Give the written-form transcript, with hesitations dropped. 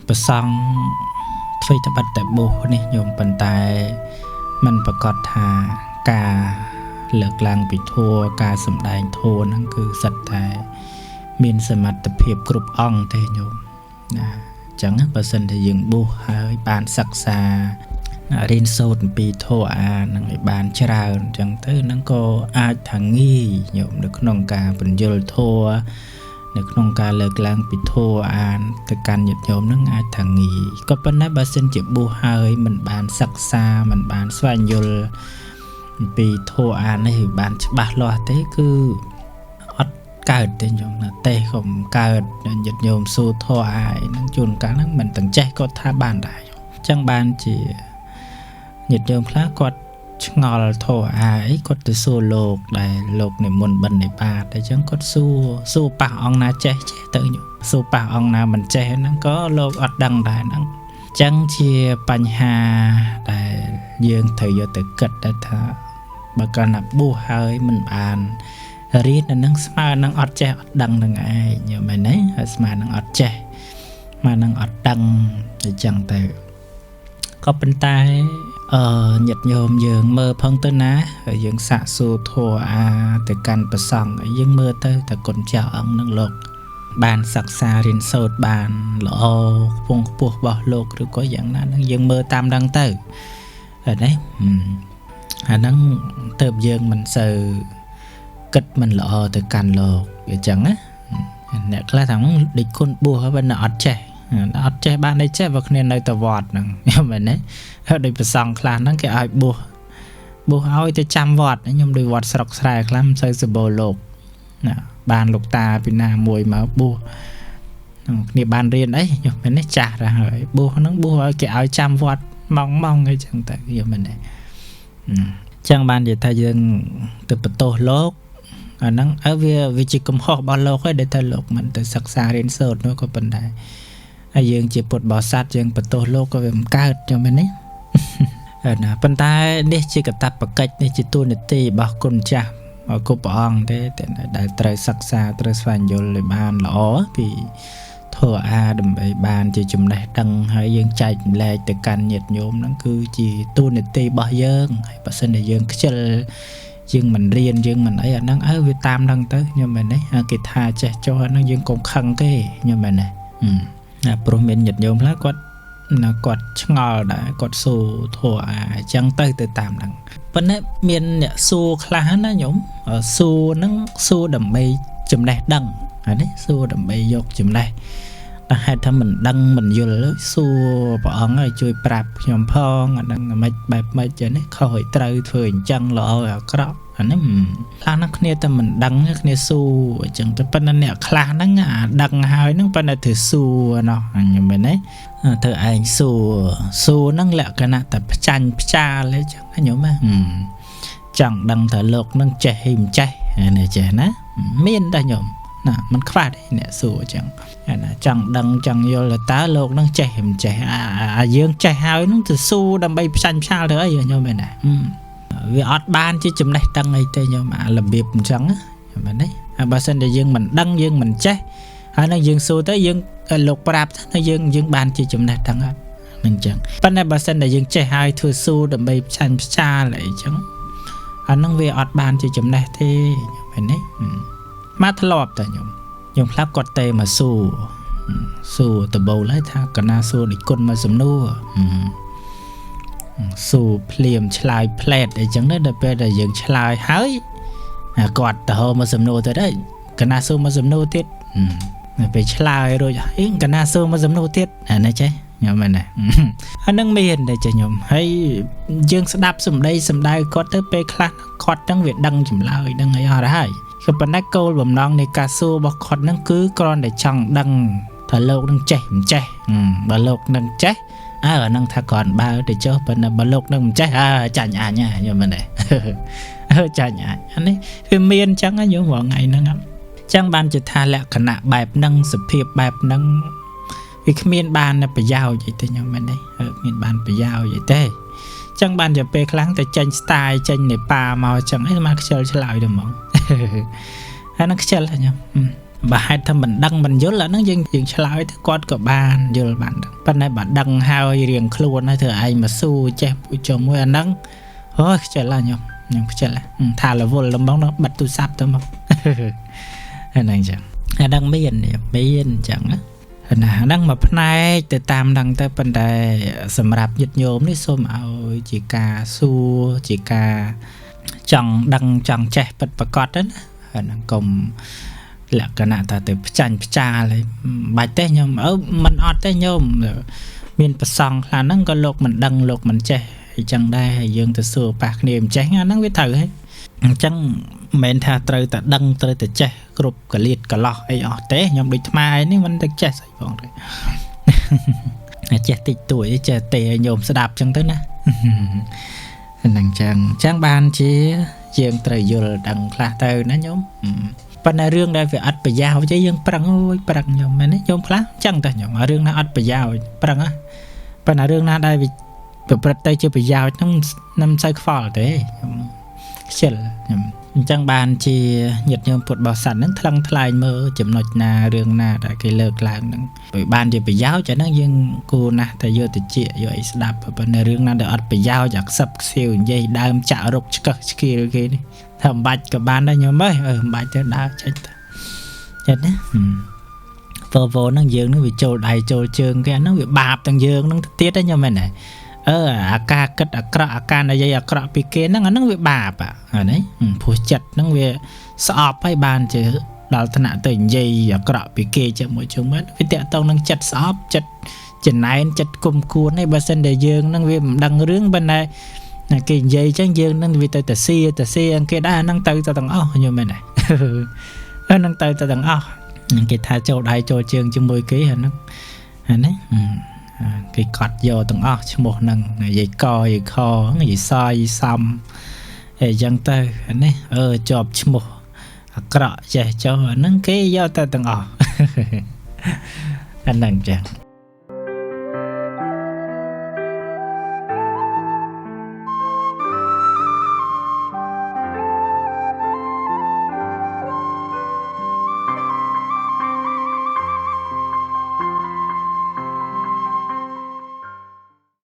ប្រសងធ្វើតែបាត់តែបោះនេះញោមប៉ុន្តែมันប្រកាសថាការលើកឡើងពីធัวការសម្ដែងធัวហ្នឹងគឺសិតតែមានសមត្ថភាពគ្រប់អង្គទេញោមណាអញ្ចឹងបើសិនតែយើងបោះហើយបានសិក្សារៀនសូត្រអំពីធម៌អានឹងឲ្យបានច្រើនអញ្ចឹងទៅនឹងក៏អាចថាងាយញោមនៅក្នុងការបញ្យល់ធម៌នៅក្នុងការលើកឡើងពីធម៌អានទៅកាន់ញាតិញោមនឹងអាចថាងាយក៏ប៉ុន្តែបើសិនជាបួសហើយមិនបានសិក្សាមិនបានស្វែងយល់អំពីធម៌អាននេះបានច្បាស់លាស់ទេគឺអត់កើតទេញោមណាទេកុំកើតញាតិញោមសួរធម៌អាយនឹងជួនកាលហ្នឹងមិនទាំងចេះក៏ថាបានដែរអញ្ចឹងបានជាញាតិញោមខ្លះគាត់ឆ្ងល់ធោះអាយគាត់ទៅសួរលោកដែលលោកនិមន្តបិណ្ឌនិបាតអញ្ចឹងគាត់សួរប៉ះអង្គណាចេះទៅញោមសួរប៉ះអង្គណាមិនចេះហ្នឹងក៏លោកអត់ដឹងដែរហ្នឹងអញ្ចឹងជាបញ្ហាដែលយើងត្រូវយកទៅគិតថាបើកាលណាបួសហើយមិនបានរៀននឹងស្មើនឹងអត់ចេះអត់ដឹងនឹងឯងញោមមែនទេហើយស្មើនឹងអត់ចេះស្មើនឹងអត់ដឹងអញ្ចឹងទៅក៏ប៉ុន្តែញាតិញោមយើងមើលផងទៅណាយើងសាកសួរធัวអាទៅកាន់ប្រសង់យើងមើលទៅតែគុណចាស់អង្គនឹងលោកបានសិក្សារៀនសូត្របានល្អខ្ពង់ខ្ពស់របស់លោកឬក៏យ៉ាងណានឹងយើងមើលតាមដឹងទៅហើយនេះអាហ្នឹងទៅយើងមិនសូវគិតមិនល្អទៅកាន់លោកអញ្ចឹងណាអ្នកខ្លះថាដេកគុណបួសហើយបើអត់ចេះអត់ចេះបានអីចេះបើគ្នានៅតែវត្តហ្នឹងមែនទេហើយដូចប្រសង់ខ្លះហ្នឹងគេឲ្យបួសឲ្យទៅចាំវត្តខ្ញុំដូចវត្តស្រុកស្រែខ្លះមិនសូវសម្បូរលោកណាបានលោកតាពីណាមួយមកបួសគ្នាបានរៀនអីខ្ញុំមែនទេចាស់ទៅហើយបួសហ្នឹងបួសឲ្យគេឲ្យចាំវត្តម៉ងអីចឹងទៅខ្ញុំមែនទេអញ្ចឹងបាននិយាយថាយើងទៅបន្ទោសលោកអាហ្នឹងវាជាកំហុសរបស់លោកហើយដែលថាលោកមិនទៅសិក្សារៀនសូត្រនោះក៏ប៉ុន្តែហើយយើងជាពុទ្ធបរិស័ទយើងបន្ទោសលោកក៏វាមិនកើតចឹងមែនទេណាប៉ុន្តែនេះជាកាតព្វកិច្ចនេះជាតួនាទីរបស់គុណចាស់គ្រប់ព្រះអង្គទេដែលត្រូវសិក្សាត្រូវស្វែងយល់ឲ្យបានល្អពីធម៌អាដើម្បីបានជាចំណេះដឹងហើយយើងចែកម្លែកទៅកាន់ញាតិញោមហ្នឹងគឺជាតួនាទីរបស់យើងហើយបើសិនជាយើងខ្ជិលយើងមិនរៀនយើងមិនអីអាហ្នឹងវាតាមហ្នឹងទៅខ្ញុំមែនទេគេថាចេះចុះហ្នឹងយើងកុំខឹងគេខ្ញុំមែនទេព្រោះមានញាតិញោមខ្លះគាត់ឆ្ងល់ដែរគាត់សួរធัวអញ្ចឹងទៅតាមហ្នឹងប៉ុន្តែមានអ្នកសួរខ្លះណាញោមសួរហ្នឹងសួរដើម្បីចំណេះដឹងហើយនេះសួរដើម្បីយកចំណេះតែហេតុថាមិនដឹងមិនយល់សួរព្រះអង្គឲ្យជួយប្រាប់ខ្ញុំផងអាហ្នឹងមិនបែបម៉េចចឹងនេះខុសឲ្យត្រូវធ្វើអញ្ចឹងល្អឲ្យអាក្រក់អានេះខ្លះណាគ្នាតែមិនដឹងគ្នាសួរអញ្ចឹងតែប៉ុន្តែអ្នកខ្លះហ្នឹងអាដឹងហើយហ្នឹងប៉ុន្តែធ្វើសួរណោះខ្ញុំមែនទេធ្វើឯងសួរហ្នឹងលក្ខណៈតែផ្ចាញ់ផ្ចាលអញ្ចឹងខ្ញុំចង់ដឹងថាលោកនឹងចេះហើយមិនចេះនេះចេះណាមានតែខ្ញុំណាมันខ្វះទេអ្នកសួរអញ្ចឹងណាចង់ដឹងចង់យល់តើលោកនឹងចេះមិនចេះយើងចេះហើយនឹងទៅសួរដើម្បីផ្ចាញ់ផ្ចាលទៅអីខ្ញុំមែនទេវាអត់បានជាចំណេះដឹងអីទេខ្ញុំរបៀបអញ្ចឹងខ្ញុំមែនទេហើយបើសិនតែយើងមិនដឹងយើងមិនចេះហើយនឹងយើងសួរទៅយើងលោកប្រាប់ថាយើងបានជាចំណេះដឹងហ្នឹងអញ្ចឹងប៉ុន្តែបើសិនតែយើងចេះហើយធ្វើសួរដើម្បីផ្ចាញ់ផ្ចាលអីចឹងអាហ្នឹងវាអត់បានជាចំណេះទេមែនទេមកធ្លាប់តែខ្ញុំខ្លះគាត់ទេមកសួរតបូលហើយថាកណាសួរដូចគុណមកសំណួរសួរភ្លាមឆ្លើយផ្លែតអីចឹងទៅដល់ពេលដែលយើងឆ្លើយហើយគាត់ទៅហៅមកសំណួរទៅដែរកណាសួរមកសំណួរទៀតពេលឆ្លើយរួចហើយកណាសួរមកសំណួរទៀតអានេះចេះខ្ញុំមែនទេអានឹងមានតែចេះខ្ញុំហើយយើងស្ដាប់សម្ដីសម្ដៅគាត់ទៅពេលខ្លះគាត់ហ្នឹងវាដឹងចម្លើយដឹងអីអស់ហើយក៏ប៉ុន្តែគោលបំណងនៃការសួររបស់គាត់ហ្នឹងគឺគ្រាន់តែចង់ដឹងថាលោកនឹងចេះមិនចេះបើលោកនឹងចេះអាហ្នឹងថាគ្រាន់បើទៅចុះប៉ុន្តែបើលោកនឹងមិនចេះចាញ់អាញខ្ញុំមែនទេចាញ់អានេះវាមានអញ្ចឹងខ្ញុំរងថ្ងៃហ្នឹងអញ្ចឹងបានជាថាលក្ខណៈបែបហ្នឹងសភាពបែបហ្នឹងវាគ្មានបានប្រយោជន៍អីទេខ្ញុំមែនទេគ្មានបានប្រយោជន៍អីទេអញ្ចឹងបានជាពេលខ្លាំងតែចេញ style ចេញនេប៉ាមកអញ្ចឹងឯងមកខ្ជិលឆ្លើយទៅហ្មងហើយនឹងខ្ជិលខ្ញុំ bà hai thầm mình đăng mình nhớ là nó dừng trả lại thì con của bạn giờ bạn bên này bạn đăng hai riêng luôn hay thừa ai mà su che bụi chồng mua ăn nắng ôi chạy là nhom nhưng chạy là thà là vô làm bóng nó bật tu sắp thôi mà này chẳng đăng mấy yên chẳng á đăng mà này từ tam đăng tới bên đây sầm rạp nhật nhôm đấy xôm ao chỉ cà su chỉ cà chẳng đăng chẳng che bật bật cọt đấy đăng cùng là cái nào ta từ chanh cha lại bài tết nhom ở mình ọt tết nhom miền bắc song là nó có lột mình đăng lột mình che chẳng đây dương từ xưa bạc niềm tránh nó biết thử hết chẳng mình thà từ từ đăng từ từ che group cả liệt cả lọ ấy ọt tết nhom bị maiนี่มันđược che sài gòn rồi che tịch tuổi che tề nhom sẽ đạp chẳng tới nè nàng chẳng ban chỉ dương từ giờ đăng là từ nó nhom phần này riêng đây phải ắt phải giao chứ dương prang ôi prang nhom mà đấy nhom khá chẳng ta nhom mà riêng nó ắt phải giao prang á phần này riêng nó đây vì bật tay chưa phải giao năm sai phò thế chết chẳng bàn chỉ nhật nhom bột bò sắn nó thăng thay mơ chấm nốt na riêng na tại cái lợt làng bởi ban chỉ phải giao cho nó dương cô na tại giờ thì chị giờ ấy đạp phần này riêng nó được ắt phải giaoจากsập siêu dây đam chảo rục kia kia đi thầm bạch của bạn đây nhớ mới bạch cho đau chết đấy vô nó dương nó bị trôi đầy trôi trường cái nó bị bạp thằng dương nó tiết đấy nhau mày này ca cất ca này dây pi kia nó bị bạp đấy phù chặt nó bị sọp hay bàn chứ đó là nạn tình dây pi kia chứ mỗi chúng mất vì tiện tông nó chặt sọp chặt chỉnh này chặt cùng cuốn này bà sen để dương nó bị đằng rướng bên này cái dây trắng dương nó vì tới xe cái đá năng tới cho thằng như mày này năng tới cho thằng cái thà châu đại châu trường cho 10 kg nó đấy cái cọt vô thằng cho một năng dây co dây kho dây soi dây xăm dân tới này chộp cho một cọ chạy cho nó cái vô tới thằng anh năng chẳng